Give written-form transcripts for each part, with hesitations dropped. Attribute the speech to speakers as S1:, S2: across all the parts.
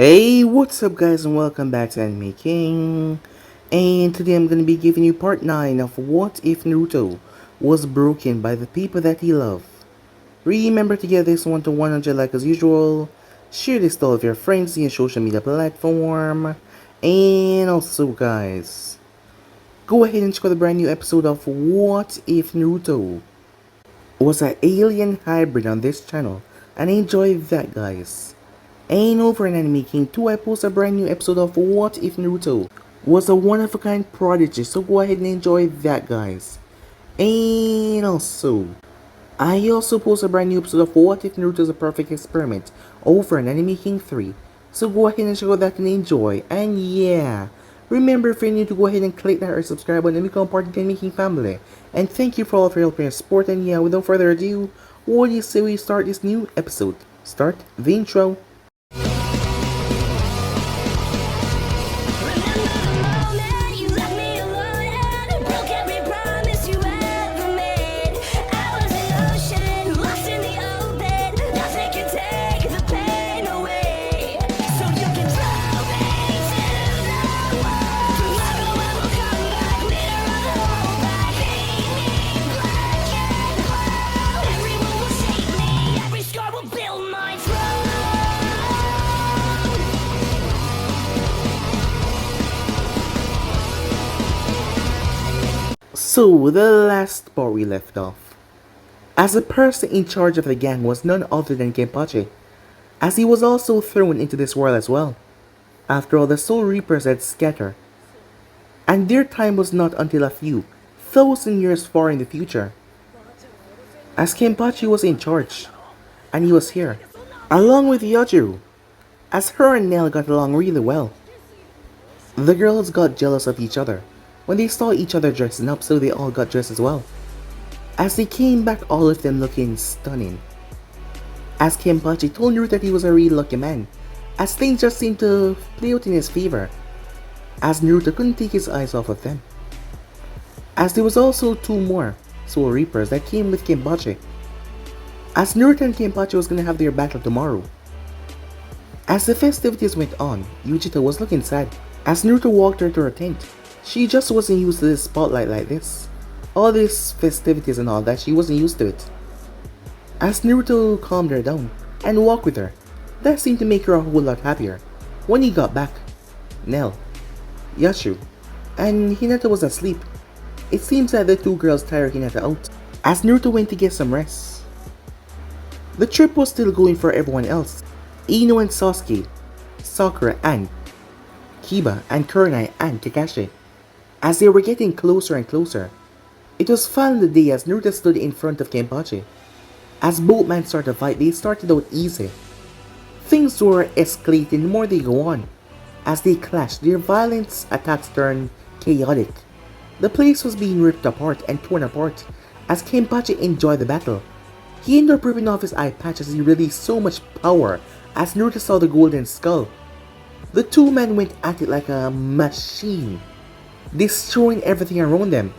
S1: Hey, what's up guys and welcome back to Anime King. And today I'm gonna be giving you part 9 of What If Naruto Was Broken by the People That He Loved. Remember to get this one to 100 like as usual, share this to all of your friends in your social media platform, and also guys, go ahead and check out the brand new episode of What If Naruto Was an Alien Hybrid on this channel, and enjoy that guys. And over in Anime King 2, I post a brand new episode of What If Naruto Was a One-of-a-Kind Prodigy, so go ahead and enjoy that guys. And also, I also post a brand new episode of What If Naruto is a Perfect Experiment over in Anime King 3, so go ahead and check out that and enjoy. And yeah, remember if you're new to go ahead and click that or subscribe button and become part of the Anime King family. And thank you for all of your help and support, and yeah, without further ado, what do you say we start this new episode? Start the intro. So, the last part we left off. As the person in charge of the gang was none other than Kenpachi, as he was also thrown into this world as well. After all, the Soul Reapers had scattered, and their time was not until a few thousand years far in the future. As Kenpachi was in charge, and he was here, along with Yajiru, as her and Nell got along really well. The girls got jealous of each other when they saw each other dressing up, so they all got dressed as well. As they came back, all of them looking stunning. As Kenpachi told Naruto that he was a really lucky man, as things just seemed to play out in his favor, as Naruto couldn't take his eyes off of them. As there was also two more Soul Reapers that came with Kenpachi, as Naruto and Kenpachi was gonna have their battle tomorrow. As the festivities went on, Yujita was looking sad. As Naruto walked her to her tent, she just wasn't used to this spotlight like this. All these festivities and all that, she wasn't used to it. As Naruto calmed her down and walked with her, that seemed to make her a whole lot happier. When he got back, Nell, Yashu, and Hinata was asleep. It seems that the two girls tired Hinata out, as Naruto went to get some rest. The trip was still going for everyone else. Ino and Sasuke, Sakura and Kiba and Kurenai and Kakashi. As they were getting closer and closer, it was finally the day as Naruto stood in front of Kenpachi. As both men started to fight, they started out easy. Things were escalating the more they go on. As they clashed, their violent attacks turned chaotic. The place was being ripped apart and torn apart as Kenpachi enjoyed the battle. He ended up ripping off his eye patch as he released so much power as Naruto saw the golden skull. The two men went at it like a machine, destroying everything around them,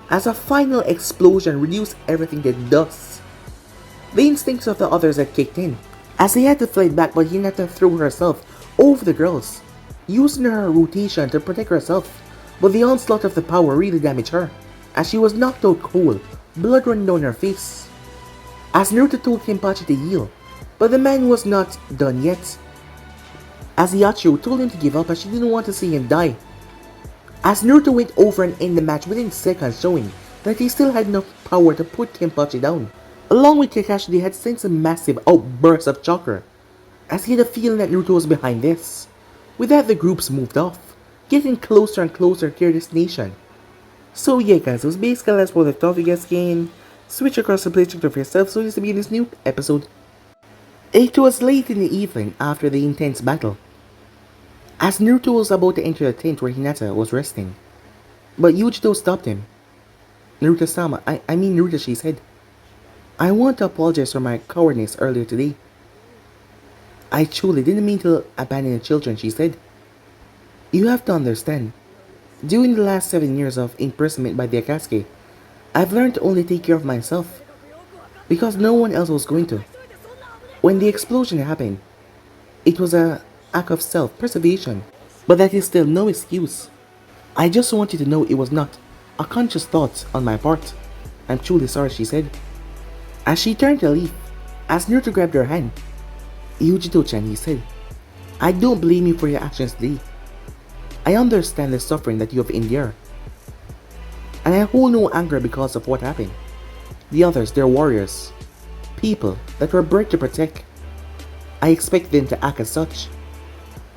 S1: as a final explosion reduced everything to dust. The instincts of the others had kicked in, as they had to fight back, but Hinata threw herself over the girls, using her rotation to protect herself, but the onslaught of the power really damaged her, as she was knocked out cold, blood running down her face. As Naruto told Kenpachi to heal, but the man was not done yet, as Yachiru told him to give up as she didn't want to see him die. As Naruto went over and ended the match within seconds, showing that he still had enough power to put Kenpachi down. Along with Kakashi, they had sensed a massive outburst of chakra, as he had a feeling that Naruto was behind this. With that, the groups moved off, getting closer and closer to their destination. So yeah guys, it was basically that's what I thought you guys can switch across the play check for yourself, so this will be this new episode. It was late in the evening after the intense battle, as Naruto was about to enter the tent where Hinata was resting, but Yujito stopped him. Naruto-sama, I mean Naruto, she said. I want to apologize for my cowardness earlier today. I truly didn't mean to abandon the children, she said. You have to understand, during the last 7 years of imprisonment by the Akatsuki, I've learned to only take care of myself, because no one else was going to. When the explosion happened, it was a act of self-preservation, but that is still no excuse. I just want you to know it was not a conscious thought on my part. I'm truly sorry, she said. As she turned to leave, as Naruto grabbed her hand, Yujito-chan, he said, I don't blame you for your actions today. I understand the suffering that you have endured. And I hold no anger because of what happened. The others, they're warriors. People that were bred to protect. I expect them to act as such.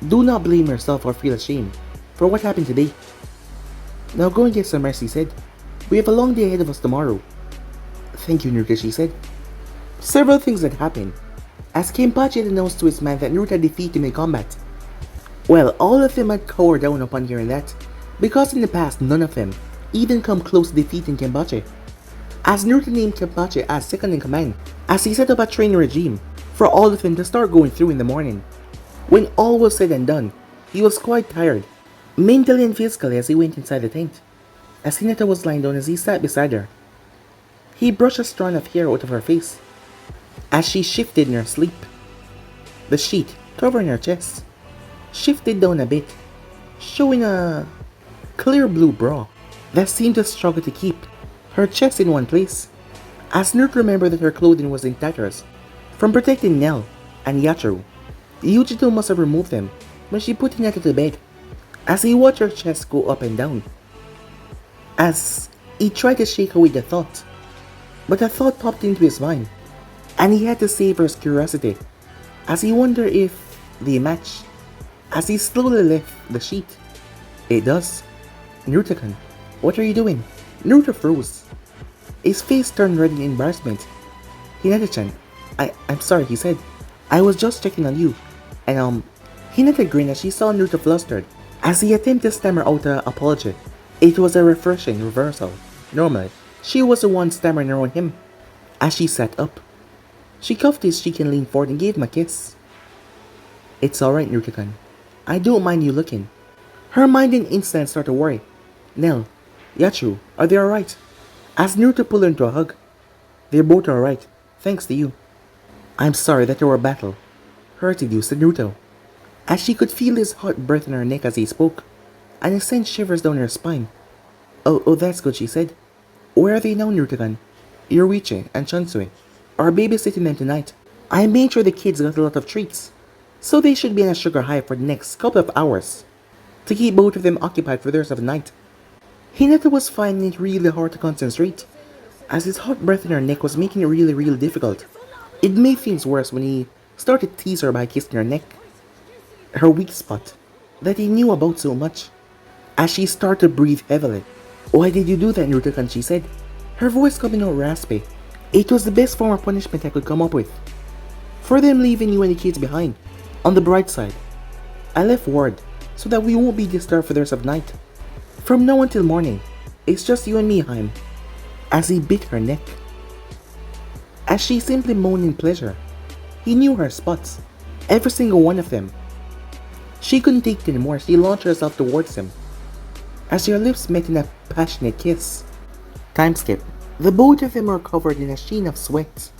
S1: Do not blame yourself or feel ashamed for what happened today. Now go and get some rest, he said. We have a long day ahead of us tomorrow. Thank you, Naruto, she said. Several things had happened, as Kingkakashi had announced to his man that Naruto had defeated him in combat. Well, all of them had cowered down upon hearing that, because in the past none of them even come close to defeating Kingkakashi. As Naruto named Kingkakashi as second in command, as he set up a training regime for all of them to start going through in the morning. When all was said and done, he was quite tired, mentally and physically, as he went inside the tent. As Hinata was lying down as he sat beside her, he brushed a strand of hair out of her face as she shifted in her sleep. The sheet covering her chest shifted down a bit, showing a clear blue bra that seemed to struggle to keep her chest in one place. As Naruto remembered that her clothing was in tatters from protecting Nell and Yachiru, Yujito must have removed them when she put Hinata to bed. As he watched her chest go up and down, as he tried to shake away the thought, but a thought popped into his mind, and he had to save her curiosity, as he wondered if they matched. As he slowly left the sheet, it does. Naruto-kun, what are you doing? Naruto froze. His face turned red in embarrassment. Hinata-chan, I'm sorry, he said. I was just checking on you. And Hinata grinned as she saw Naruto flustered, as he attempted to stammer out an apology. It was a refreshing reversal. Normally, she was the one stammering around him. As she sat up, she cuffed his cheek and leaned forward and gave him a kiss. It's alright, Naruto-kun. I don't mind you looking. Her mind in an instant started to worry. Nell, Yachiru, are they alright? As Naruto pulled her into a hug. They're both alright, thanks to you. I'm sorry that our battle hurted you, said Naruto, as she could feel his hot breath in her neck as he spoke, and it sent shivers down her spine. Oh, that's good, she said. Where are they now, Naruto-kun? Yoruichi and Chansui are babysitting them tonight. I made sure the kids got a lot of treats, so they should be on a sugar high for the next couple of hours, to keep both of them occupied for the rest of the night. Hinata was finding it really hard to concentrate, as his hot breath in her neck was making it really difficult. It made things worse when he started to tease her by kissing her neck, her weak spot that he knew about so much. As she started to breathe heavily. Why did you do that, Naruto-kun, she said, her voice coming out raspy. It was the best form of punishment I could come up with, for them leaving you and the kids behind. On the bright side, I left word so that we won't be disturbed for the rest of the night. From now until morning, it's just you and me, Haim. As he bit her neck, as she simply moaned in pleasure. He knew her spots, every single one of them. She couldn't take it anymore. She launched herself towards him, as their lips met in a passionate kiss. Time skip. The both of them were covered in a sheen of sweat,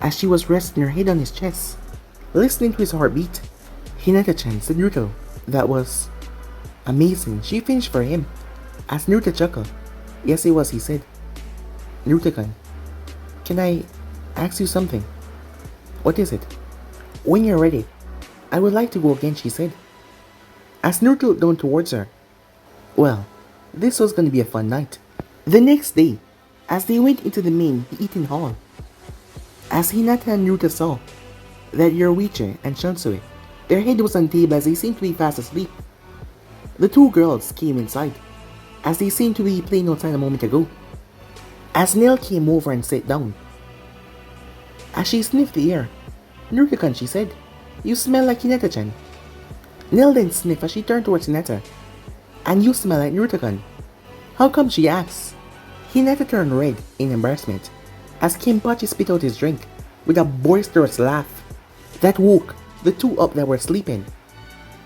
S1: as she was resting her head on his chest, listening to his heartbeat. Hinata-chan, said Naruto. That was amazing. She finished for him, as Naruto chuckled. Yes, it was, he said. Naruto-kun, can I ask you something? What is it? When you're ready, I would like to go again, she said, as Naruto looked down towards her. Well, this was going to be a fun night. The next day, as they went into the main eating hall, as Hinata and Naruto saw that Yoruichi and Shansui, their head was on the table as they seemed to be fast asleep. The two girls came inside, as they seemed to be playing outside a moment ago. As Nell came over and sat down, as she sniffed the air. Naruto-kun, she said, you smell like Hinata-chan. Nell then sniffed as she turned towards Hinata. And you smell like Naruto-kun. How come, she asked. Hinata turned red in embarrassment as Kingkakashi spit out his drink with a boisterous laugh that woke the two up that were sleeping.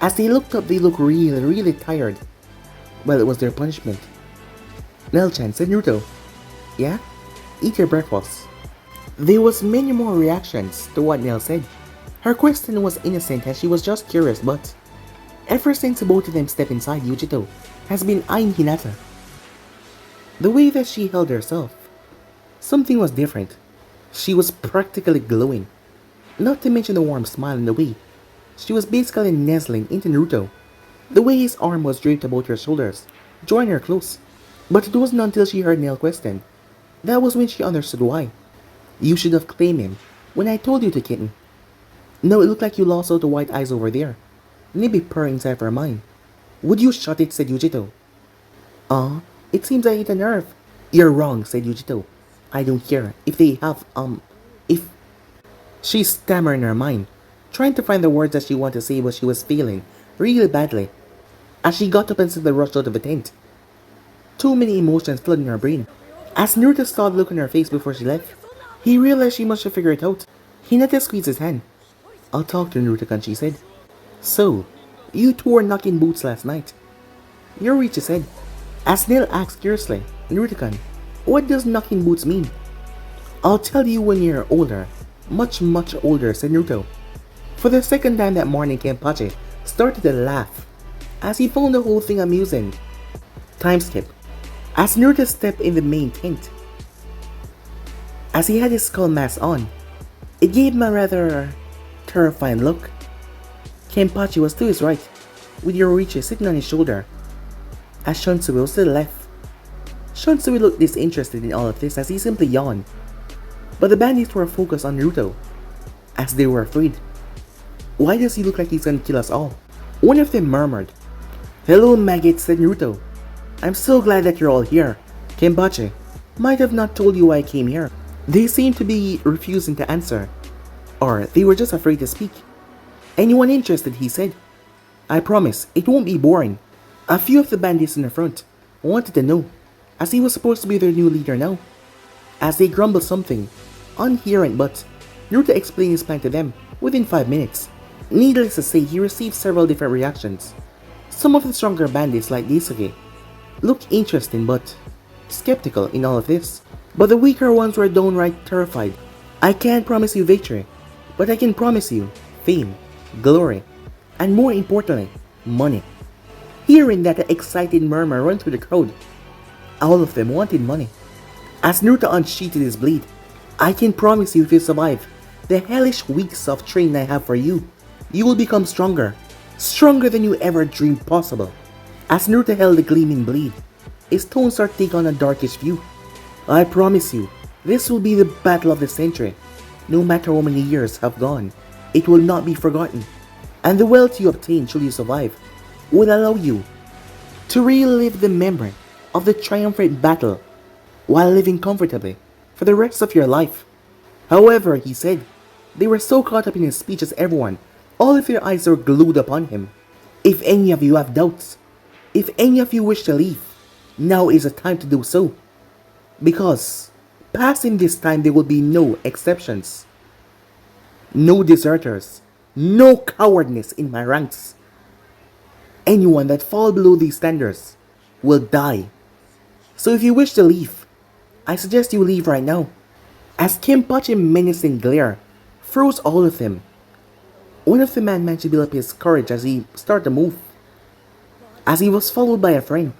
S1: As they looked up, they looked really tired. Well, it was their punishment. Nell-chan, said Naruto. Yeah? Eat your breakfast. There was many more reactions to what Nell said, Her question was innocent and she was just curious, but ever since both of them stepped inside, Yujito has been eyeing Hinata. The way that she held herself, something was different. She was practically glowing, not to mention the warm smile and the way she was basically nestling into Naruto. The way his arm was draped about her shoulders, drawing her close. But it wasn't until she heard Neil question. That was when she understood why. You should have claimed him when I told you to, kitten. No, it looked like you lost all the white eyes over there. Maybe purring inside of her mind. Would you shut it, said Yujito. It seems I hit a nerve. You're wrong, said Yujito. I don't care if they have, if... She stammered in her mind, trying to find the words that she wanted to say, but she was feeling really badly. As she got up and suddenly rushed out of the tent. Too many emotions flooding her brain. As Naruto saw the look on her face before she left, he realized she must have figured it out. Hinata squeezed his hand. I'll talk to Naruto-kun, she said. So, you two were knocking boots last night. Yorichi said. As Neil asked curiously, Naruto-kun, what does knocking boots mean? I'll tell you when you're older. Much, much older, said Naruto. For the second time that morning, Kenpachi started to laugh, as he found the whole thing amusing. Time skip. As Naruto stepped in the main tent, as he had his skull mask on, it gave him a rather terrifying look. Kenpachi was to his right, with Yorichi sitting on his shoulder, as Shunsui was to the left. Shunsui looked disinterested in all of this as he simply yawned, but the bandits were focused on Naruto, as they were afraid. Why does he look like he's gonna kill us all? One of them murmured. Hello, maggots, said Naruto. I'm so glad that you're all here. Kenpachi might have not told you why I came here. They seemed to be refusing to answer, or they were just afraid to speak. Anyone interested, he said. I promise, it won't be boring. A few of the bandits in the front wanted to know, as he was supposed to be their new leader now. As they grumbled something, unhearing, but Naruto explained his plan to them within 5 minutes. Needless to say, he received several different reactions. Some of the stronger bandits like Daisuke looked interesting but skeptical in all of this. But the weaker ones were downright terrified. I can't promise you victory, but I can promise you fame, glory, and more importantly, money. Hearing that, an excited murmur ran through the crowd. All of them wanted money. As Naruto unsheathed his blade, I can promise you if you survive the hellish weeks of training I have for you, you will become stronger. Stronger than you ever dreamed possible. As Naruto held the gleaming blade, his tone started to take on a darkish view. I promise you, this will be the battle of the century. No matter how many years have gone, it will not be forgotten. And the wealth you obtain should you survive will allow you to relive the memory of the triumphant battle while living comfortably for the rest of your life. However, he said, they were so caught up in his speech as everyone, all of their eyes were glued upon him. If any of you have doubts, if any of you wish to leave, now is the time to do so. Because, passing this time, there will be no exceptions. No deserters, no cowardness in my ranks. Anyone that falls below these standards will die. So if you wish to leave, I suggest you leave right now. As Kenpachi's menacing glare froze all of them, one of the men managed to build up his courage as he started to move, as he was followed by a friend.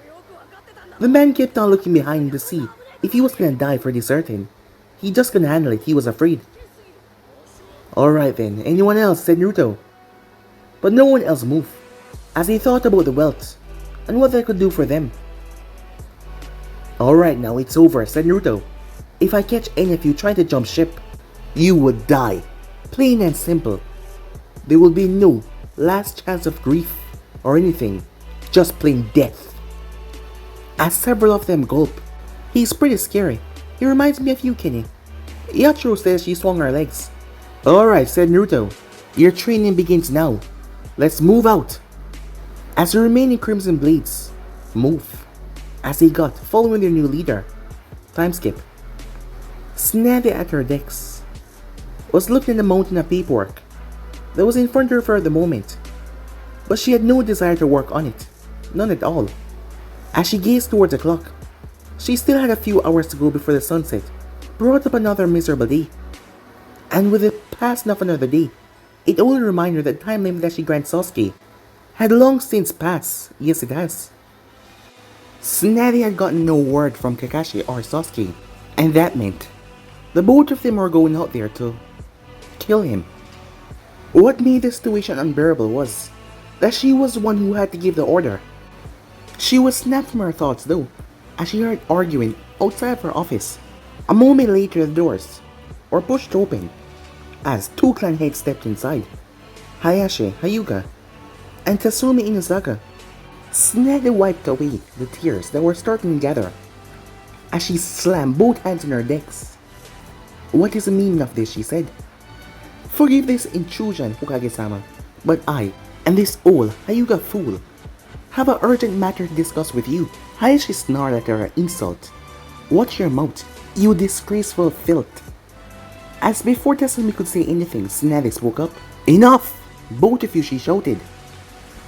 S1: The man kept on looking behind to see if he was gonna die for deserting. He just couldn't handle it, he was afraid. Alright then, anyone else, said Naruto. But no one else moved, as he thought about the wealth and what that could do for them. Alright now, it's over, said Naruto. If I catch any of you trying to jump ship, you would die. Plain and simple. There will be no last chance of grief or anything, just plain death. As several of them gulp, he's pretty scary. He reminds me of you, Kenny. Yachiro says she swung her legs. Alright, said Naruto. Your training begins now. Let's move out. As the remaining Crimson Blades move, as they got following their new leader. Time skip. Snappy at her decks was looking at the mountain of paperwork that was in front of her at the moment, but she had no desire to work on it, none at all. As she gazed towards the clock, she still had a few hours to go before the sunset brought up another miserable day. And with the passing of another day, It only reminded her that the time limit that she granted Sasuke had long since passed. Yes, it has. Snazzy had gotten no word from Kakashi or Sasuke, and that meant the both of them were going out there to kill him. What made the situation unbearable was that she was the one who had to give the order. She was snapped from her thoughts though, as she heard arguing outside of her office. A moment later the doors were pushed open as two clan heads stepped inside. Hayashi, Hyuga, and Tatsumi Inazaka. Snazzy wiped away the tears that were starting to gather as she slammed both hands on her decks. What is the meaning of this, she said. Forgive this intrusion, Hokage-sama, but I, and this old Hyuga fool, have an urgent matter to discuss with you. Hayashi snarled at her insult. Watch your mouth, you disgraceful filth. As before Tatsumi could say anything, Snazzy spoke up. Enough! Both of you, she shouted.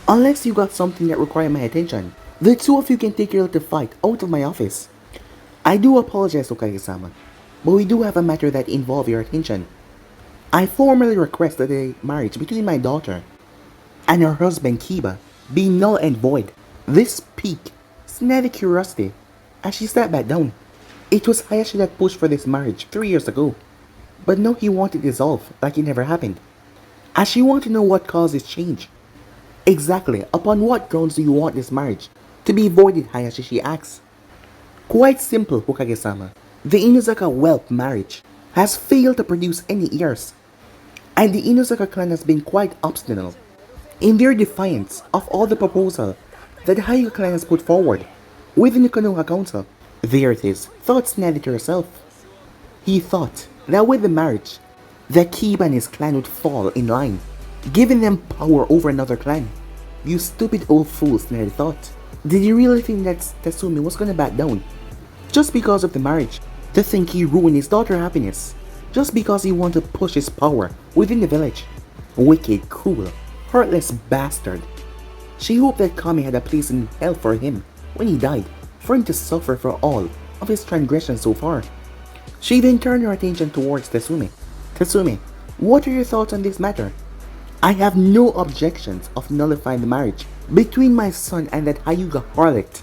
S1: Unless you got something that requires my attention, the two of you can take your little fight out of my office. I do apologize, Hokage-sama, but we do have a matter that involves your attention. I formally request that the marriage between my daughter and her husband Kiba be null and void. This piqued Snazzy's curiosity as she sat back down. It was Hayashi that pushed for this marriage 3 years ago, but now he wanted it dissolved like it never happened. As she wanted to know what caused this change. Exactly, upon what grounds do you want this marriage to be voided, Hayashi, she asked. Quite simple, Hokage-sama. The Inazaka whelp marriage has failed to produce any heirs, and the Inazaka clan has been quite obstinate in their defiance of all the proposal that the Hyuga clan has put forward within the Konoha Council. There it is, thought Snazzy to herself. He thought that with the marriage, that Kiba and his clan would fall in line, giving them power over another clan. You stupid old fool, Snazzy thought. Did you really think that Tatsumi was gonna back down just because of the marriage? To think he ruined his daughter's happiness just because he wanted to push his power within the village? Wicked, cruel, heartless bastard. She hoped that Kami had a place in hell for him when he died, for him to suffer for all of his transgressions so far. She then turned her attention towards Tatsumi. Tatsumi, what are your thoughts on this matter? I have no objections of nullifying the marriage between my son and that Hyuga harlot.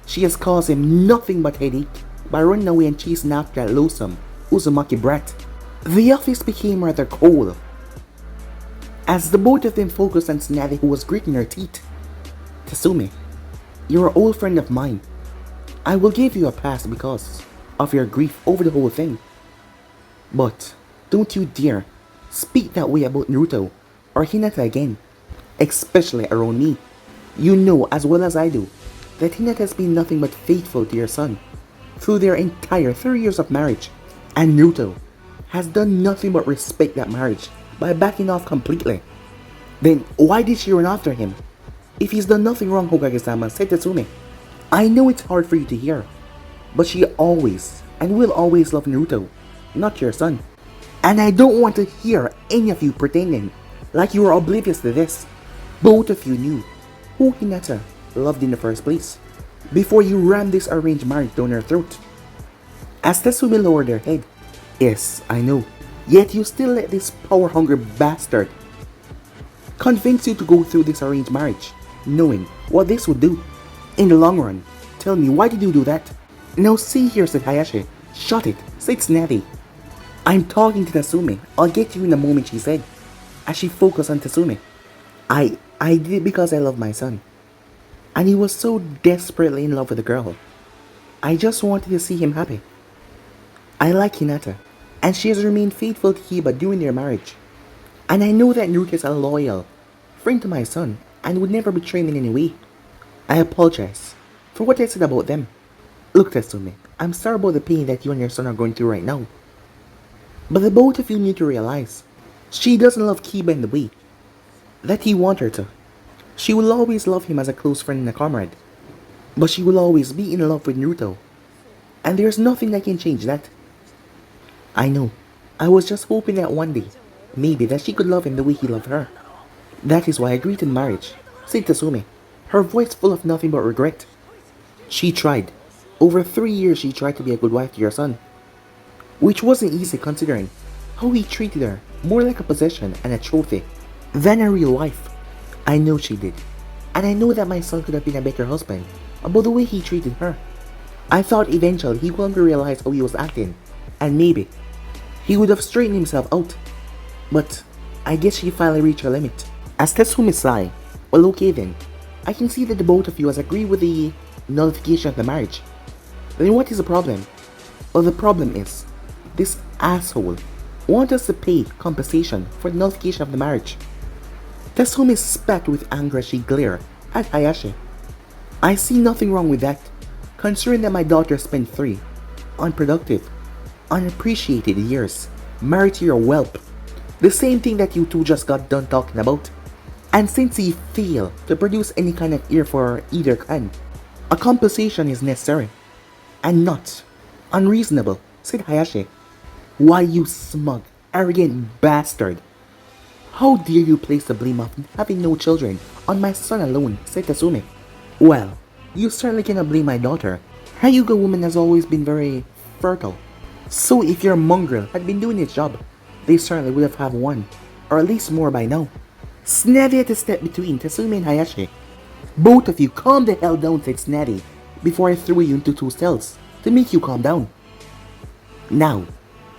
S1: She has caused him nothing but headache by running away and chasing after that loathsome Uzumaki brat. The office became rather cold as the both of them focused on Snazzy, who was gritting her teeth. Tatsumi, you're an old friend of mine. I will give you a pass because of your grief over the whole thing. But don't you dare speak that way about Naruto or Hinata again, especially around me. You know as well as I do that Hinata has been nothing but faithful to your son through their entire 3 years of marriage, and Naruto has done nothing but respect that marriage by backing off completely. Then why did she run after him? If he's done nothing wrong, Hokage-sama, said Tatsumi. I know it's hard for you to hear, but she always and will always love Naruto, not your son. And I don't want to hear any of you pretending like you were oblivious to this. Both of you knew who Hinata loved in the first place before you rammed this arranged marriage down her throat. As Tatsumi lowered her head, yes, I know, yet you still let this power-hungry bastard convince you to go through this arranged marriage, knowing what this would do in the long run. Tell me, why did you do that? Now see here, said Hayashi. Shut it, said Snazzy. I'm talking to Tatsumi. I'll get to you in a moment, she said, as she focused on Tatsumi. I did it because I love my son. And he was so desperately in love with the girl. I just wanted to see him happy. I like Hinata, and she has remained faithful to Kiba during their marriage. And I know that Naruto is a loyal friend to my son and would never betray him in any way. I apologize for what I said about them. Look, Tatsumi, I'm sorry about the pain that you and your son are going through right now. But the both of you need to realize, she doesn't love Kiba in the way that he wants her to. She will always love him as a close friend and a comrade. But she will always be in love with Naruto. And there's nothing that can change that. I know. I was just hoping that one day, maybe that she could love him the way he loved her. That is why I agreed to marriage, said Tatsumi, her voice full of nothing but regret. She tried. Over 3 years she tried to be a good wife to your son, which wasn't easy considering How he treated her, more like a possession and a trophy than a real wife. I know she did. And I know that my son could have been a better husband about the way he treated her. I thought eventually he would realize how he was acting, and maybe he would have straightened himself out. But I guess she finally reached her limit. As Tetsumi sighed, well, okay then. I can see that the both of you has agreed with the nullification of the marriage. Then what is the problem? Well, the problem is, this asshole wants us to pay compensation for the nullification of the marriage. Tetsumi spat with anger as she glared at Hayashi. I see nothing wrong with that, considering that my daughter spent 3 unproductive, unappreciated years married to your whelp. The same thing that you two just got done talking about. And since he failed to produce any kind of heir for either clan, a compensation is necessary. And not unreasonable, said Hayashi. Why, you smug, arrogant bastard. How dare you place the blame of having no children on my son alone, said Tetsumi. Well, you certainly cannot blame my daughter. Hyuga woman has always been very fertile. So if your mongrel had been doing its job, they certainly would have had one, or at least more by now. Snavy had to step between Tetsumi and Hayashi. Both of you calm the hell down, said Snavy, before I threw you into 2 cells to make you calm down. Now,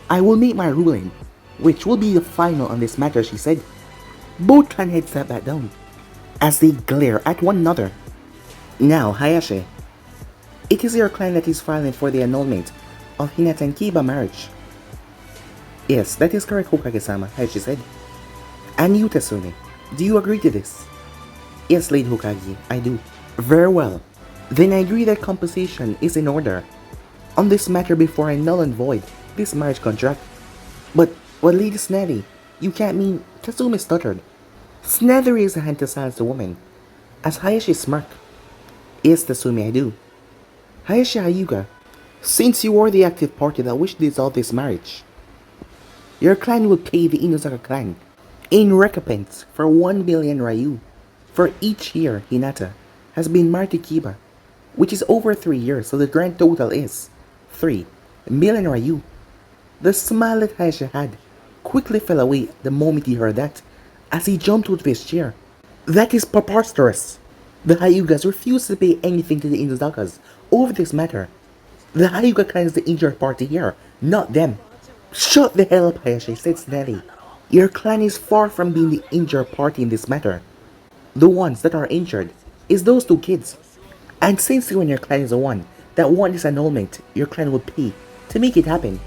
S1: I will make my ruling, which will be the final on this matter, she said. Both clan heads sat back down, as they glare at one another. Now, Hayashi, it is your clan that is filing for the annulment of Hinata and Kiba marriage. Yes, that is correct, Hokage-sama, Hayashi said. And you, Tetsumi, do you agree to this? Yes, Lady Hokage, I do. Very well. Then I agree that compensation is in order on this matter before I null and void this marriage contract. But, well, Lady Snavy, you can't mean... Tetsumi stuttered. Snavy raised a hand to silence the woman, as Hayashi smirked. Yes, Tetsumi, I do. Hayashi Hyuga, since you are the active party that wished to dissolve this marriage, your clan will pay the Inuzaka clan in recompense for 1 billion Ryu for each year Hinata has been married to Kiba, which is over 3 years, so the grand total is 3 million Ryu. The smile that Hayashi had quickly fell away the moment he heard that, as he jumped out of his chair. That is preposterous. The Hyugas refuse to pay anything to the Inuzakas over this matter. The Hyuga clan is the injured party here, not them. Shut the hell up, Hayashi, said Snelly. Your clan is far from being the injured party in this matter. The ones that are injured is those 2 kids. And since you and your clan is the one that want this annulment, your clan will pay to make it happen.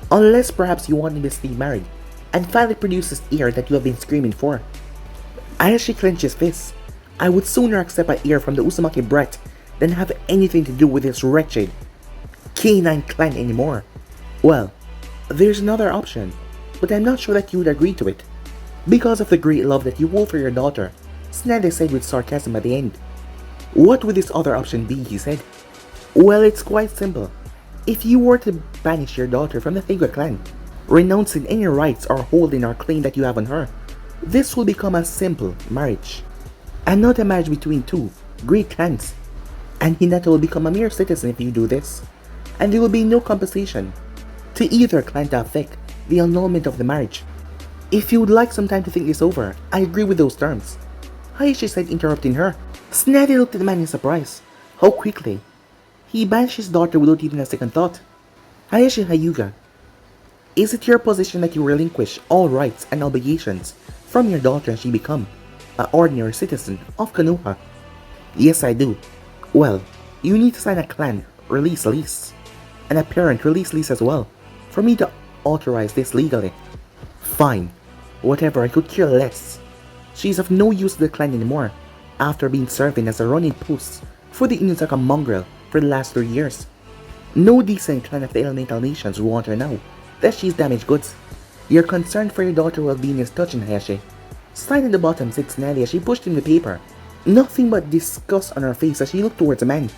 S1: Unless perhaps you want him to stay married and finally produce this heir that you have been screaming for. Hayashi clenched his fists. I would sooner accept an heir from the Uzumaki brat than have anything to do with this wretched canine clan anymore. Well, there's another option, but I'm not sure that you would agree to it. Because of the great love that you hold for your daughter, Snade said with sarcasm at the end. What would this other option be, he said. Well, it's quite simple. If you were to banish your daughter from the Hyuga clan, renouncing any rights or holding or claim that you have on her, this will become a simple marriage, and not a marriage between 2 great clans. And Hinata will become a mere citizen if you do this, and there will be no compensation to either clan to affect the annulment of the marriage. If you would like some time to think this over, I agree with those terms, Hayashi said, interrupting her. Snavy looked at the man in surprise. How quickly he banished his daughter without even a second thought. Hayashi Hyuga, is it your position that you relinquish all rights and obligations from your daughter and she become an ordinary citizen of Konoha? Yes, I do. Well, you need to sign a clan release lease and a parent release lease as well for me to authorize this legally. Fine. Whatever, I could care less. She's of no use to the clan anymore after being serving as a running post for the Inuzaka mongrel for the last 3 years. No decent clan of the elemental nations will want her now that she's damaged goods. Your concern for your daughter's well-being is touching, Hayashi. Sign at the bottom, said Snally as she pushed him the paper. Nothing but disgust on her face as she looked towards the man.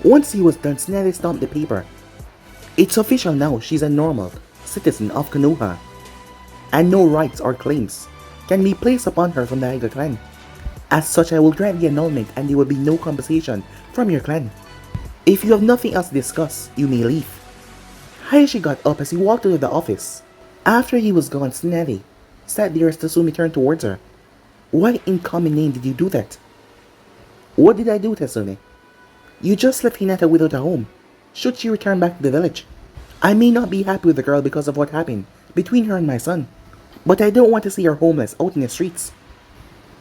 S1: Once he was done, Snally stomped the paper. It's official now, she's a normal citizen of Konoha, and no rights or claims can be placed upon her from the Hyuga clan. As such, I will grant the annulment and there will be no compensation from your clan. If you have nothing else to discuss, you may leave. Hayashi got up as he walked out of the office. After he was gone, Tsunade sat there as Tatsumi turned towards her. Why in common name did you do that? What did I do, Tatsumi? You just left Hinata without a home. Should she return back to the village? I may not be happy with the girl because of what happened between her and my son, but I don't want to see her homeless out in the streets.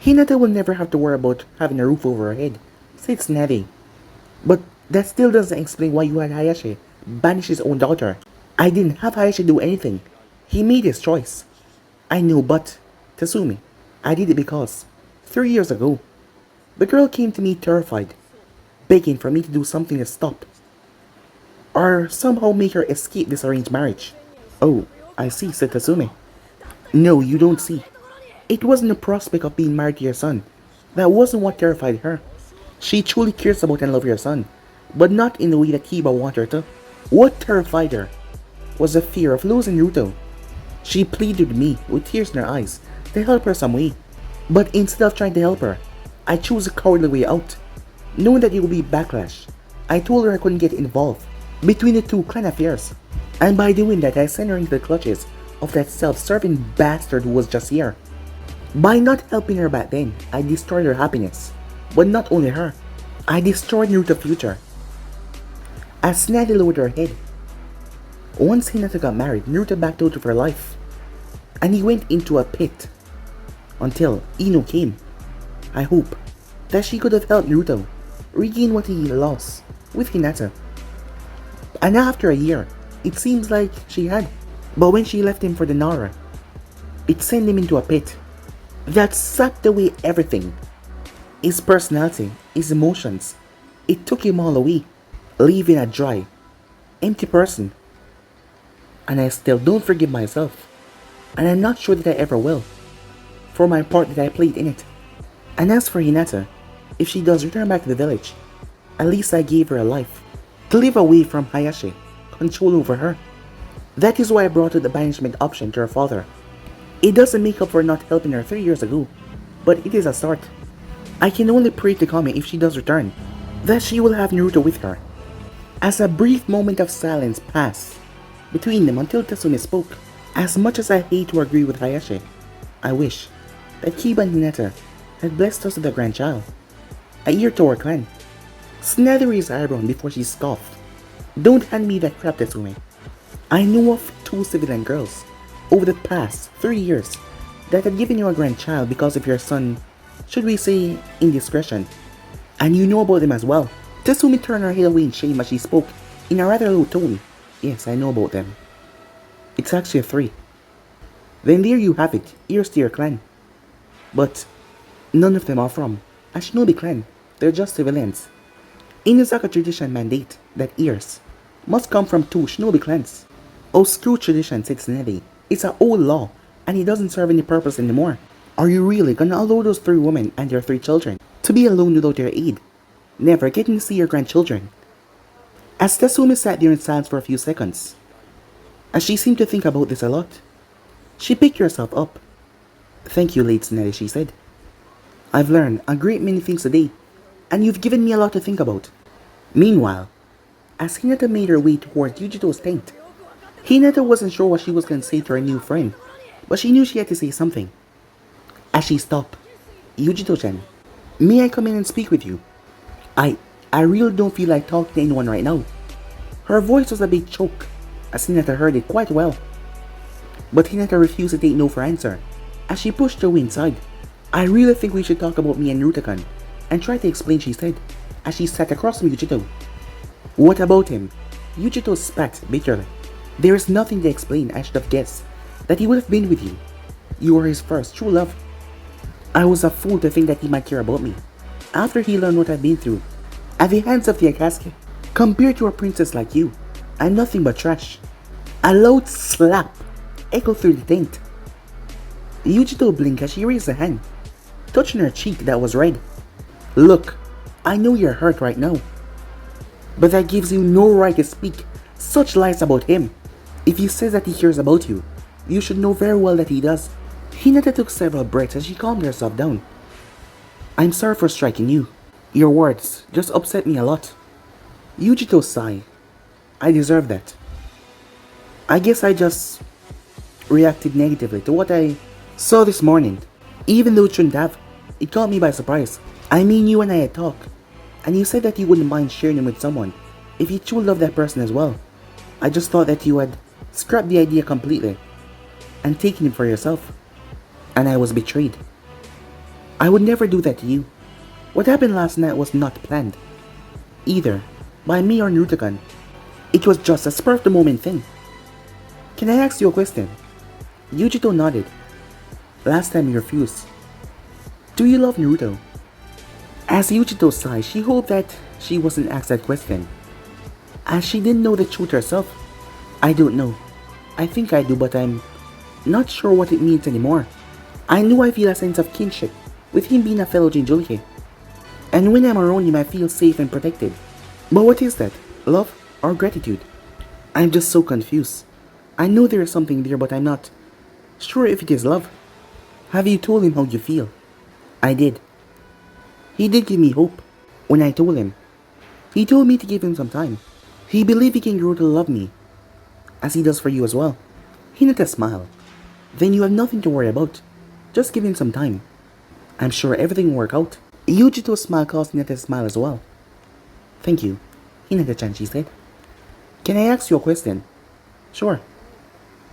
S1: Hinata will never have to worry about having a roof over her head, said Tsunade. But that still doesn't explain why you had Hayashi banish his own daughter. I didn't have Hayashi do anything. He made his choice. I know, but, Tatsumi, I did it because, 3 years ago, the girl came to me terrified, begging for me to do something to stop, or somehow make her escape this arranged marriage. Oh, I see, said Tatsumi. No, you don't see. It wasn't the prospect of being married to your son. That wasn't what terrified her. She truly cares about and loves your son, but not in the way that Kiba wanted her to. What terrified her was the fear of losing Naruto. She pleaded with me, with tears in her eyes, to help her some way. But instead of trying to help her, I chose a cowardly way out. Knowing that it would be backlash, I told her I couldn't get involved between the two clan affairs. And by doing that, I sent her into the clutches of that self-serving bastard who was just here. By not helping her back then, I destroyed her happiness. But not only her, I destroyed Naruto's future. As Tsunade lowered her head, once Hinata got married, Naruto backed out of her life, and he went into a pit until Ino came. I hope that she could have helped Naruto regain what he lost with Hinata. And after a year, it seems like she had. But when she left him for the Nara, it sent him into a pit that sucked away everything. His personality, his emotions. It took him all away, leaving a dry, empty person. And I still don't forgive myself. And I'm not sure that I ever will, for my part that I played in it. And as for Hinata, if she does return back to the village, at least I gave her a life, to live away from Hayashi, control over her. That is why I brought out the banishment option to her father. It doesn't make up for not helping her 3 years ago, but it is a start. I can only pray to Kami if she does return, that she will have Naruto with her. As a brief moment of silence passed between them until Tatsumi spoke. As much as I hate to agree with Hayashi, I wish that Kiba and Hinata had blessed us with a grandchild, a heir to our clan. Tsunade raised her eyebrow before she scoffed. Don't hand me that crap, Tatsumi. I know of 2 civilian girls over the past 3 years that had given you a grandchild because of your son, should we say, indiscretion. And you know about them as well. Tatsumi turned her head away in shame as she spoke in a rather low tone. Yes, I know about them. It's actually 3. Then there you have it, heirs to your clan. But none of them are from a shinobi clan. They're just civilians. Inuzaka tradition mandate that heirs must come from 2 shinobi clans. Oh, screw tradition, said Tsunade. It's an old law, and it doesn't serve any purpose anymore. Are you really gonna allow those 3 women and their 3 children to be alone without their aid, never getting to see your grandchildren? As Tatsumi sat there in silence for a few seconds, as she seemed to think about this a lot, she picked herself up. Thank you, late Tsunade, she said. I've learned a great many things today, and you've given me a lot to think about. Meanwhile, as Hinata made her way towards Yujito's tent, Hinata wasn't sure what she was going to say to her new friend, but she knew she had to say something. As she stopped, Yujito-chan, may I come in and speak with you? I really don't feel like talking to anyone right now. Her voice was a bit choked, as Hinata heard it quite well. But Hinata refused to take no for answer, as she pushed her way inside. I really think we should talk about me and Naruto-kun, and try to explain, she said, as she sat across from Yujito. What about him? Yujito spat bitterly. There is nothing to explain. I should have guessed that he would have been with you. You were his first true love. I was a fool to think that he might care about me, after he learned what I've been through at the hands of the Akatsuki. Compared to a princess like you, I'm nothing but trash. A loud slap echoed through the tent. Yujito blinked as she raised a hand, touching her cheek that was red. Look, I know you're hurt right now, but that gives you no right to speak such lies about him. If he says that he cares about you, you should know very well that he does. Hinata took several breaths as she calmed herself down. I'm sorry for striking you. Your words just upset me a lot. Yujito sighed. I deserve that. I guess I just reacted negatively to what I saw this morning. Even though it shouldn't have, it caught me by surprise. I mean, you and I had talked, and you said that you wouldn't mind sharing him with someone if you truly love that person as well. I just thought that you had scrapped the idea completely and taken him for yourself. And I was betrayed. I would never do that to you. What happened last night was not planned, either by me or Naruto-kun. It was just a spur of the moment thing. Can I ask you a question? Yujito nodded. Last time you refused. Do you love Naruto? As Yujito sighed, she hoped that she wasn't asked that question, as she didn't know the truth herself. I don't know. I think I do, but I'm not sure what it means anymore. I know I feel a sense of kinship with him being a fellow Jinchuriki, and when I'm around him I feel safe and protected. But what is that? Love or gratitude? I'm just so confused. I know there is something there, but I'm not sure if it is love. Have you told him how you feel? I did. He did give me hope when I told him. He told me to give him some time. He believed he can grow to love me, as he does for you as well. Hinata smiled. Then you have nothing to worry about. Just give him some time. I'm sure everything will work out. Yujito's smile caused Hinata to smile as well. Thank you, Hinata-chan, she said. Can I ask you a question? Sure.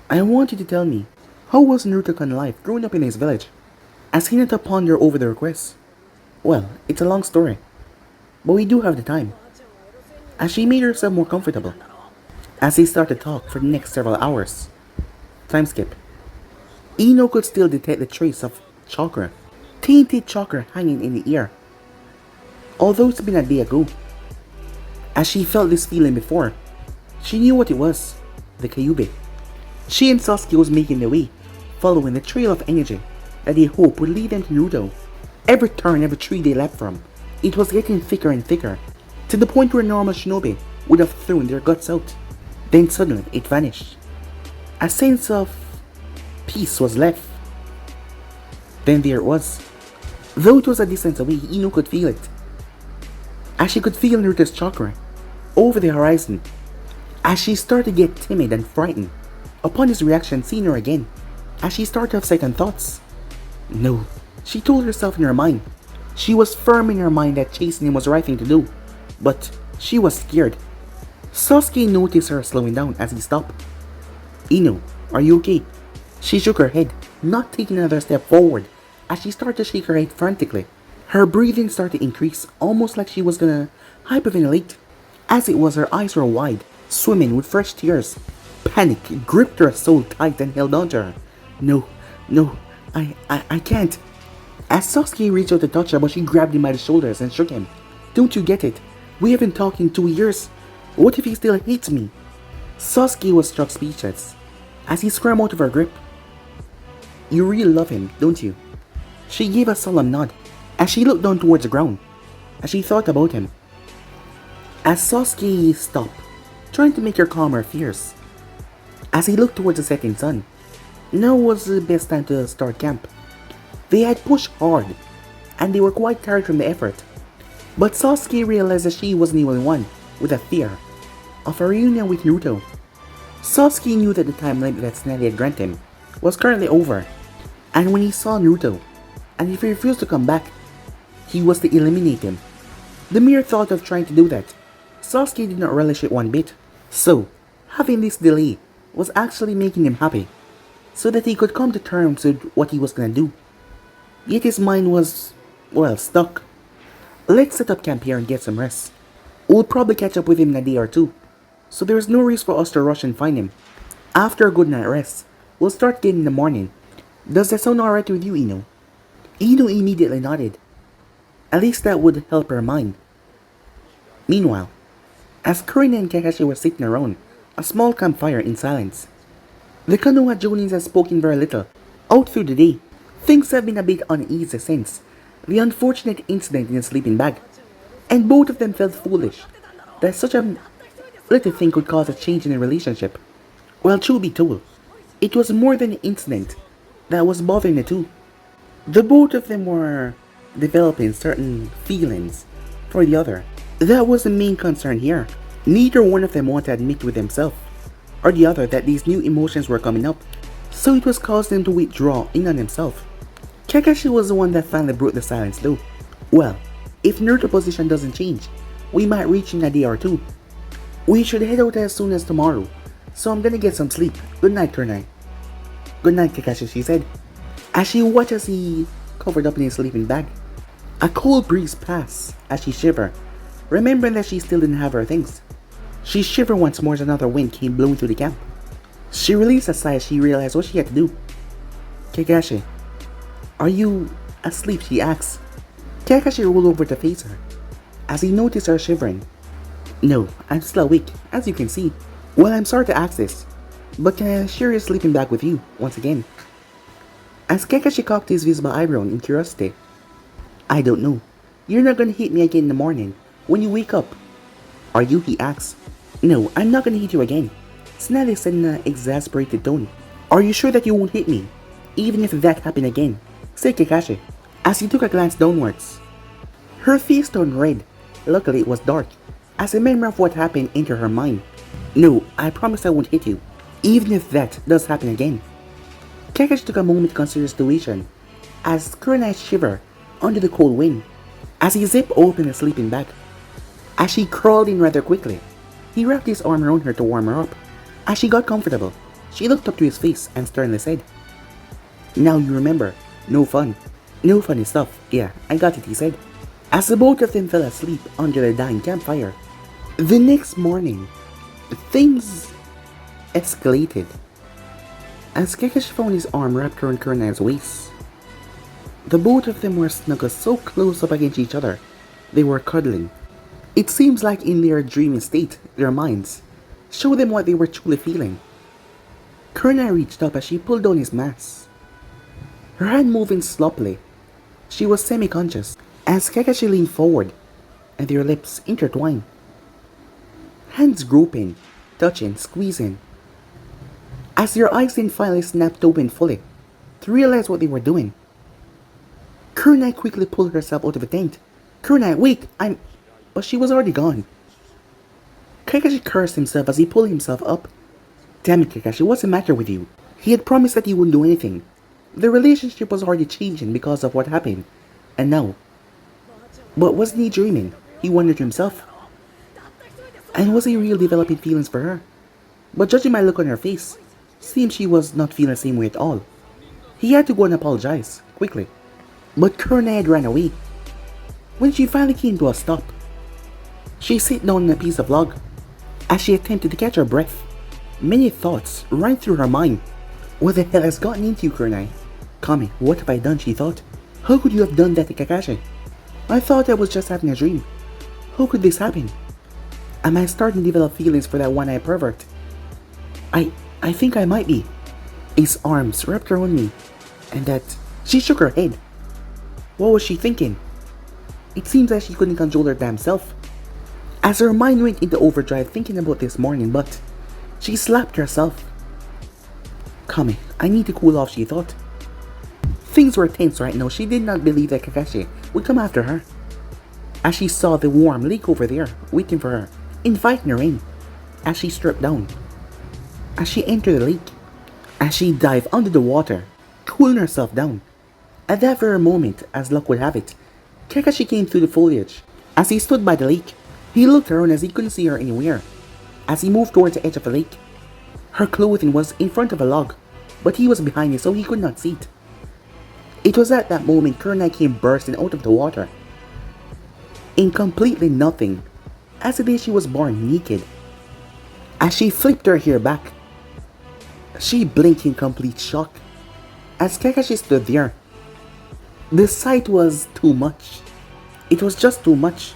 S1: I want you to tell me, how was Naruto-kun life growing up in his village? As Hinata pondered over the request. Well, it's a long story, but we do have the time. As she made herself more comfortable, as they started to talk for the next several hours. Time skip. Ino could still detect the trace of chakra, tainted chakra hanging in the air. Although it's been a day ago, as she felt this feeling before, she knew what it was, the Kyuubi. She and Sasuke was making their way, following the trail of energy that they hoped would lead them to Naruto. Every turn, every tree they left from, it was getting thicker and thicker, to the point where normal shinobi would have thrown their guts out. Then suddenly it vanished. A sense of peace was left. Then there it was. Though it was a distance away, Ino could feel it. As she could feel Naruto's chakra over the horizon, as she started to get timid and frightened upon his reaction seeing her again, as she started to have second thoughts. No, she told herself in her mind. She was firm in her mind that chasing him was the right thing to do, but she was scared. Sasuke noticed her slowing down as he stopped. Ino, are you okay? She shook her head, not taking another step forward, as she started to shake her head frantically. Her breathing started to increase, almost like she was gonna hyperventilate. As it was, her eyes were wide, swimming with fresh tears. Panic gripped her so tight and held on to her. No, I can't. As Sasuke reached out to touch her, but she grabbed him by the shoulders and shook him. Don't you get it? We haven't talked in 2 years. What if he still hates me? Sasuke was struck speechless as he scrambled out of her grip. You really love him, don't you? She gave a solemn nod as she looked down towards the ground, as she thought about him. As Sasuke stopped, trying to make her calm her fears, as he looked towards the setting sun. Now was the best time to start camp. They had pushed hard, and they were quite tired from the effort. But Sasuke realized that she wasn't the only one with a fear of a reunion with Naruto. Sasuke knew that the time limit that Tsunade had granted him was currently over, and when he saw Naruto, and if he refused to come back, he was to eliminate him. The mere thought of trying to do that, Sasuke did not relish it one bit. So, having this delay was actually making him happy, so that he could come to terms with what he was gonna do. Yet his mind was, well, stuck. Let's set up camp here and get some rest. We'll probably catch up with him in a day or two, so there's no reason for us to rush and find him. After a good night rest, we'll start again in the morning. Does that sound alright with you, Ino? Ino immediately nodded. At least that would help her mind. Meanwhile, as Kurina and Kakashi were sitting around a small campfire in silence, the Konoha Jonins had spoken very little. Out through the day, things have been a bit uneasy since the unfortunate incident in the sleeping bag, and both of them felt foolish that such a little thing could cause a change in the relationship. Well, truth be told, it was more than an incident that was bothering the two. The both of them were developing certain feelings for the other. That was the main concern here. Neither one of them wanted to admit with themselves or the other that these new emotions were coming up. so it was causing him to withdraw in on himself. Kakashi was the one that finally broke the silence though. Well, if Naruto's position doesn't change, we might reach in a day or two. We should head out as soon as tomorrow, so I'm gonna get some sleep. Good night, Kunai. Good night, Kakashi, she said, as she watched as he covered up in his sleeping bag. A cold breeze passed as she shivered, remembering that she still didn't have her things. She shivered once more as another wind came blowing through the camp. She released a sigh as she realized what she had to do. Kakashi, are you asleep? She asked. Kakashi rolled over to face her, as he noticed her shivering. No, I'm still awake, as you can see. Well, I'm sorry to ask this, but can I share your sleeping bag with you once again? As Kakashi cocked his visible eyebrow in curiosity. I don't know. You're not gonna hit me again in the morning, when you wake up. Are you? He asked. No, I'm not gonna hit you again, Snally said in an exasperated tone. Are you sure that you won't hit me, even if that happened again? Said Kakashi, as he took a glance downwards. Her face turned red. Luckily it was dark, as a memory of what happened entered her mind. No, I promise I won't hit you, even if that does happen again. Kakashi took a moment to consider the situation, as Kurenai shivered under the cold wind, as he zipped open the sleeping bag. As she crawled in rather quickly, he wrapped his arm around her to warm her up. As she got comfortable, she looked up to his face and sternly said, Now you remember, no fun. No funny stuff. Yeah, I got it, he said, as the both of them fell asleep under the dying campfire. The next morning, things escalated, as Kakashi found his arm wrapped around Kurenai's waist. The both of them were snuggled so close up against each other, they were cuddling. It seems like in their dreaming state, their minds showed them what they were truly feeling. Kurenai reached up as she pulled down his mask, her hand moving sloppily. She was semi-conscious as Kakashi leaned forward and their lips intertwined. Hands groping, touching, squeezing, as their eyes then finally snapped open fully to realize what they were doing. Kurenai quickly pulled herself out of the tent. Kurenai, wait, But she was already gone. Kakashi cursed himself as he pulled himself up. Damn it, Kakashi, what's the matter with you? He had promised that he wouldn't do anything. The relationship was already changing because of what happened. And now. But wasn't he dreaming? He wondered himself. And was he really developing feelings for her? But judging by the look on her face, seemed she was not feeling the same way at all. He had to go and apologize, quickly. But Kurenai had ran away. When she finally came to a stop, she sat down on a piece of log. As she attempted to catch her breath, many thoughts ran through her mind. What the hell has gotten into you, Kurenai? Kami, what have I done, she thought. How could you have done that to Kakashi? I thought I was just having a dream. How could this happen? Am I starting to develop feelings for that one-eyed pervert? I think I might be. His arms wrapped around me, and that... She shook her head. What was she thinking? It seems like she couldn't control her damn self. As her mind went into overdrive thinking about this morning, but she slapped herself. Kami, I need to cool off, she thought. Things were tense right now. She did not believe that Kakashi would come after her. As she saw the warm lake over there, waiting for her, inviting her in. As she stripped down. As she entered the lake. As she dived under the water, cooling herself down. At that very moment, as luck would have it, Kakashi came through the foliage. As he stood by the lake, he looked around as he couldn't see her anywhere. As he moved towards the edge of the lake, her clothing was in front of a log, but he was behind it so he could not see it. It was at that moment Kurenai came bursting out of the water. In completely nothing, as the day she was born naked. As she flipped her hair back, she blinked in complete shock. As Kakashi stood there, the sight was too much. It was just too much.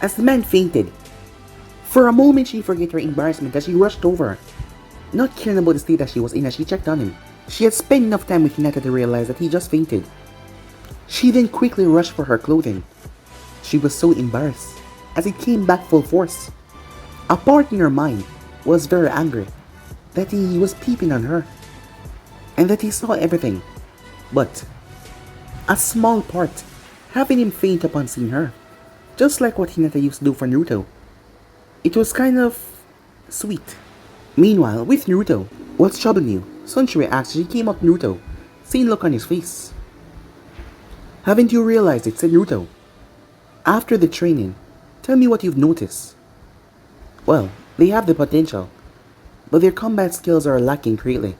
S1: As the man fainted, for a moment she forgot her embarrassment as she rushed over, not caring about the state that she was in as she checked on him. She had spent enough time with Hinata to realize that he just fainted. She then quickly rushed for her clothing. She was so embarrassed as it came back full force. A part in her mind was very angry that he was peeping on her and that he saw everything, but a small part having him faint upon seeing her, just like what Hinata used to do for Naruto. It was kind of sweet. Meanwhile, with Naruto, what's troubling you? Sunshine asked as she came up to Naruto, seeing look on his face. Haven't you realized it, said Naruto. After the training, tell me what you've noticed. Well, they have the potential, but their combat skills are lacking greatly.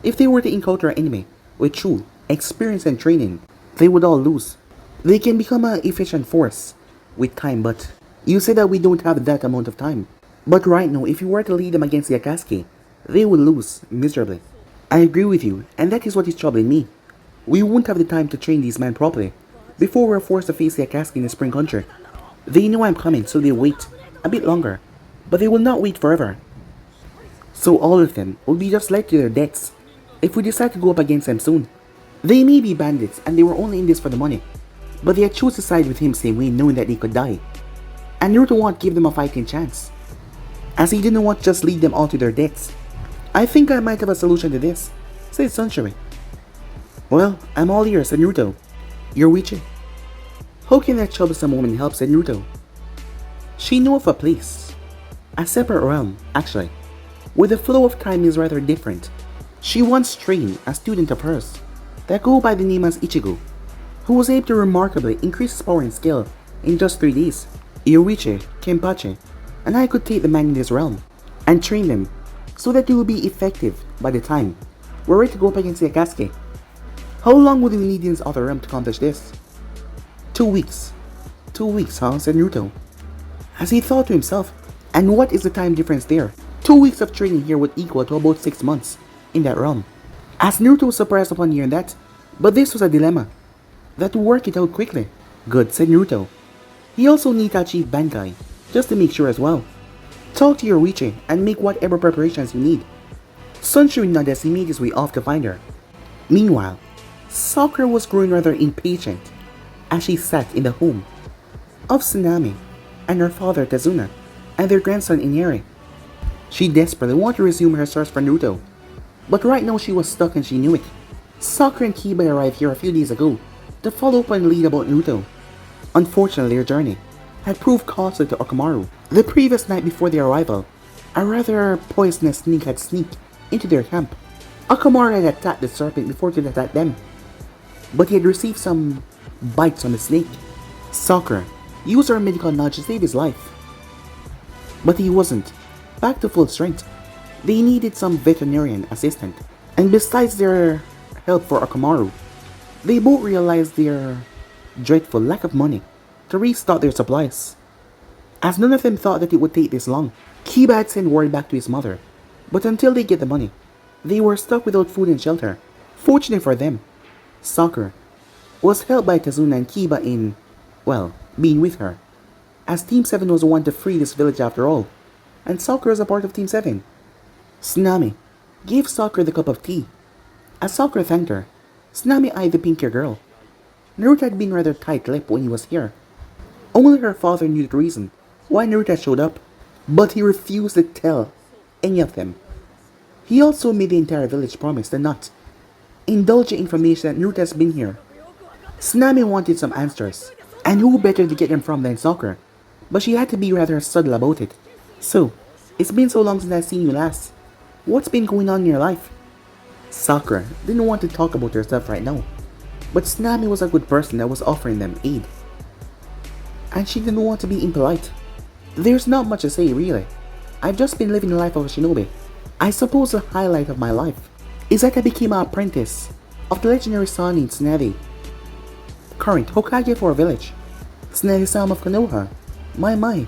S1: If they were to encounter an enemy with true experience and training, they would all lose. They can become an efficient force with time, but you say that we don't have that amount of time. But right now, if you were to lead them against the Akatsuki, they would lose miserably. I agree with you, and that is what is troubling me. We won't have the time to train these men properly before we're forced to face the Akatsuki in the spring country. They know I'm coming, so they wait a bit longer, but they will not wait forever. So all of them will be just led to their deaths if we decide to go up against them soon. They may be bandits and they were only in this for the money, but they had chosen to side with him same way, knowing that they could die. And Naruto won't give them a fighting chance, as he didn't want to just lead them all to their deaths. I think I might have a solution to this, said Sunshine. Well, I'm all ears, said Naruto. You're witchy. How can that troublesome woman help, said Naruto. She knew of a place, a separate realm, actually, where the flow of time is rather different. She once trained a student of hers that go by the name as Ichigo, who was able to remarkably increase his power and skill in just 3 days. Yoichi, Kenpachi, and I could take the man in this realm and train them so that they will be effective by the time we're ready to go up against the Akatsuki. How long would we need in this other realm to accomplish this? 2 weeks. 2 weeks, huh? Said Naruto, as he thought to himself, and what is the time difference there? 2 weeks of training here would equal to about 6 months in that realm. As Naruto was surprised upon hearing that, but this was a dilemma that would work it out quickly. Good, said Naruto. He also needs to achieve Bankai, just to make sure as well. Talk to Yoichi and make whatever preparations you need. Sunshine nodded as he made his way off to find her. Meanwhile, Sakura was growing rather impatient as she sat in the home of Tsunami and her father Tazuna and their grandson Inari. She desperately wanted to resume her search for Naruto, but right now she was stuck and she knew it. Sakura and Kiba arrived here a few days ago to follow up and lead about Naruto. Unfortunately, their journey had proved costly to Orochimaru. The previous night before their arrival, a rather poisonous snake had sneaked into their camp. Orochimaru had attacked the serpent before it could attack them, but he had received some bites from the snake. Sakura used her medical knowledge to save his life, but he wasn't back to full strength. They needed some veterinarian assistant, and besides their help for Orochimaru, they both realized their dreadful lack of money to restock their supplies, as none of them thought that it would take this long. Kiba had sent word back to his mother, but until they get the money, they were stuck without food and shelter. Fortunately for them, Sakura was helped by Tazuna and Kiba in, well, being with her, as Team 7 was the one to free this village after all, and Sakura is a part of Team 7. Tsunami gave Sakura the cup of tea. As Sakura thanked her, Tsunami eyed the pink-haired girl. Naruto had been rather tight-lipped when he was here. Only her father knew the reason why Naruto showed up, but he refused to tell any of them. He also made the entire village promise to not indulge in information that Naruto has been here. Tsunami wanted some answers, and who better to get them from than Sakura, but she had to be rather subtle about it. So, it's been so long since I've seen you last. What's been going on in your life? Sakura didn't want to talk about herself right now, but Tsunami was a good person that was offering them aid, and she didn't want to be impolite. There's not much to say really. I've just been living the life of a shinobi. I suppose the highlight of my life is that I became an apprentice of the legendary Sanin Tsunade, current Hokage for a village. Tsunade-sama of Konoha. My,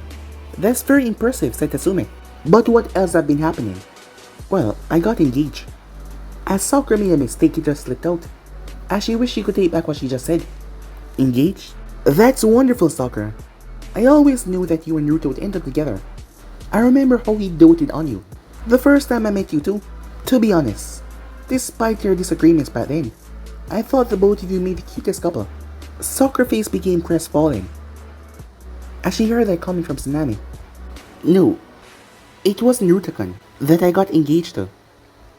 S1: that's very impressive, said Tatsumi. But what else had been happening? Well, I got engaged. As Sakura made a mistake, it just slipped out, as she wished she could take back what she just said. Engaged? That's wonderful, Sakura. I always knew that you and Naruto would end up together. I remember how he doted on you the first time I met you two. To be honest, despite your disagreements back then, I thought the both of you made the cutest couple. Sakura's face became crestfallen as she heard that coming from Tsunami. No, it was Naruto-kun that I got engaged to.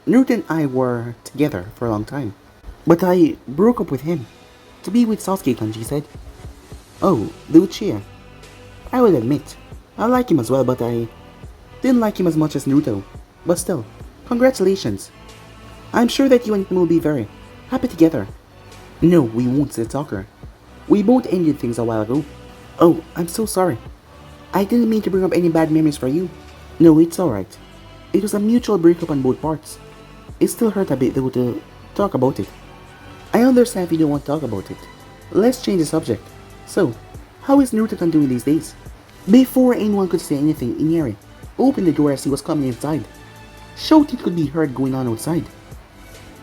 S1: Naruto and I were together for a long time, but I broke up with him to be with Sasuke-kun, she said. Oh, the Uchiha. I will admit, I like him as well, but I didn't like him as much as Naruto. But still, congratulations. I'm sure that you and him will be very happy together. No, we won't, said Soccer. We both ended things a while ago. Oh, I'm so sorry. I didn't mean to bring up any bad memories for you. No, it's alright. It was a mutual breakup on both parts. It still hurt a bit though to talk about it. I understand if you don't want to talk about it. Let's change the subject. So, how is Naruto doing these days? Before anyone could say anything, Inari opened the door as he was coming inside. Shouting could be heard going on outside.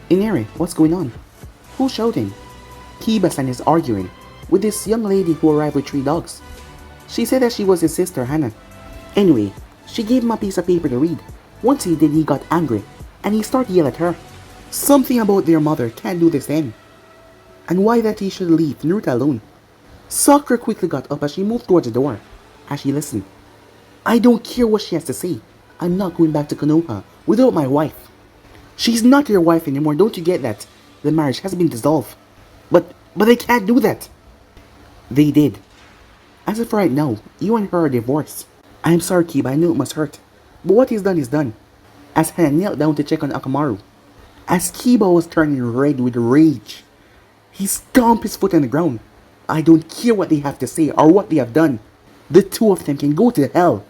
S1: Inari, what's going on? Who's shouting? Kiba-san is arguing with this young lady who arrived with 3 dogs. She said that she was his sister Hana. Anyway, she gave him a piece of paper to read. Once he did, he got angry and he started yelling at her. Something about their mother can't do this to him. And why that he should leave Naruto alone. Sakura quickly got up as she moved towards the door. As she listened. I don't care what she has to say. I'm not going back to Konoha without my wife. She's not your wife anymore, don't you get that? The marriage has been dissolved. But they can't do that. They did. As of right now, you and her are divorced. I'm sorry, Kiba, I know it must hurt. But what is done. As Hana knelt down to check on Akamaru. As Kiba was turning red with rage, he stomped his foot on the ground. I don't care what they have to say or what they have done. The two of them can go to hell.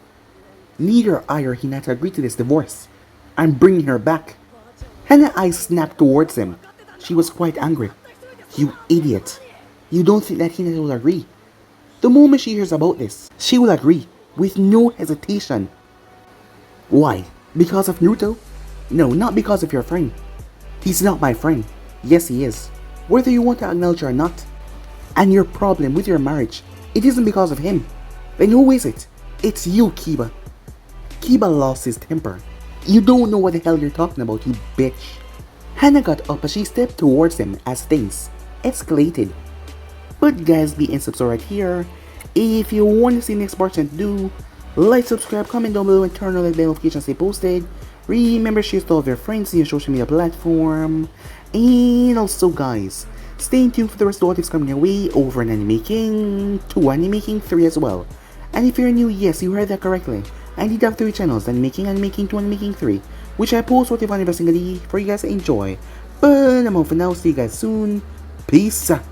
S1: Neither I or Hinata agreed to this divorce. I'm bringing her back. Hana's eyes snapped towards him. She was quite angry. You idiot. You don't think that Hinata will agree? The moment she hears about this, she will agree, with no hesitation. Why? Because of Naruto? No, not because of your friend. He's not my friend. Yes, he is. Whether you want to acknowledge it or not. And your problem with your marriage, it isn't because of him. Then who is it? It's you, Kiba. Kiba lost his temper. You don't know what the hell you're talking about, you bitch. Hana got up as she stepped towards him as things escalated. But guys, be in subscribe right here. If you want to see the next part, do like, subscribe, comment down below, and turn on the bell notifications they posted. Remember, share to all of your friends in your social media platform. And also, guys, stay tuned for the rest of the what is coming your way over in Anime King 2, Anime King 3 as well. And if you're new, yes, you heard that correctly. I did have 3 channels, Anime King 2, Anime King 3, which I post what if every single day for you guys to enjoy. But I'm out for now, see you guys soon. Peace out.